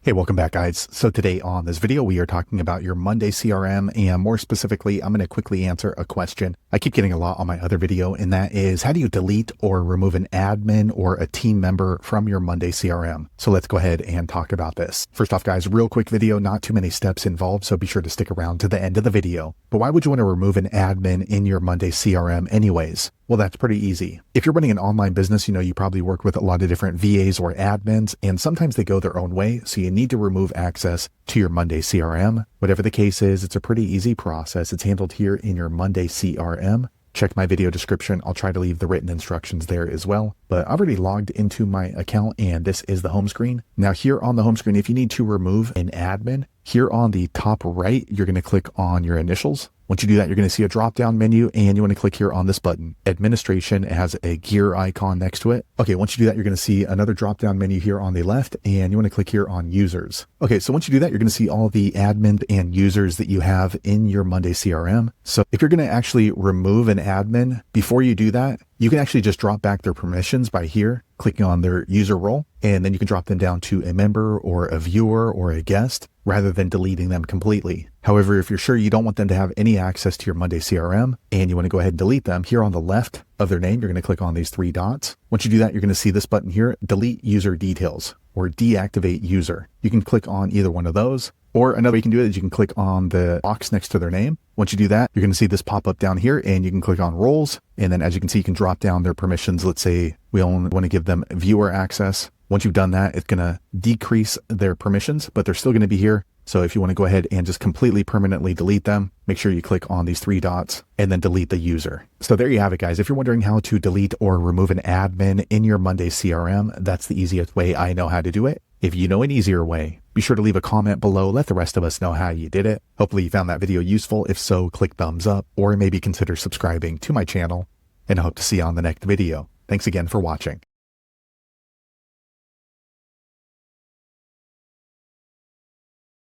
Hey, welcome back, guys. So today on this video, we are talking about your Monday CRM, and more specifically, I'm going to quickly answer a question I keep getting a lot on my other video, and that is, how do you delete or remove an admin or a team member from your Monday CRM? So let's go ahead and talk about this. First off, guys, real quick video, not too many steps involved, so be sure to stick around to the end of the video. But why would you want to remove an admin in your Monday CRM anyways? Well, that's pretty easy. If you're running an online business, you probably work with a lot of different VAs or admins, and sometimes they go their own way, so you need to remove access to your Monday CRM. Whatever the case is, it's a pretty easy process. It's handled here in your Monday CRM. Check my video description. I'll try to leave the written instructions there as well. But I've already logged into my account, and this is the home screen. Now here on the home screen, if you need to remove an admin, here on the top right, you're going to click on your initials. Once you do that, you're going to see a drop-down menu, and you want to click here on this button. Administration. It has a gear icon next to it. Okay, once you do that, you're going to see another drop-down menu here on the left, and you want to click here on users. Okay, so once you do that, you're going to see all the admin and users that you have in your Monday CRM. So if you're going to actually remove an admin, before you do that, you can actually just drop back their permissions by here, clicking on their user role, and then you can drop them down to a member or a viewer or a guest rather than deleting them completely. However, if you're sure you don't want them to have any access to your Monday CRM and you want to go ahead and delete them, here on the left of their name, you're going to click on these three dots. Once you do that, you're going to see this button here, delete user details or deactivate user. You can click on either one of those. Or another way you can do it is you can click on the box next to their name. Once you do that, you're going to see this pop up down here, and you can click on roles. And then as you can see, you can drop down their permissions. Let's say we only want to give them viewer access. Once you've done that, it's going to decrease their permissions, but they're still going to be here. So if you want to go ahead and just completely permanently delete them, make sure you click on these three dots and then delete the user. So there you have it, guys. If you're wondering how to delete or remove an admin in your Monday CRM, that's the easiest way I know how to do it. If you know an easier way, be sure to leave a comment below. Let the rest of us know how you did it. Hopefully you found that video useful. If so, click thumbs up or maybe consider subscribing to my channel, and I hope to see you on the next video. Thanks again for watching.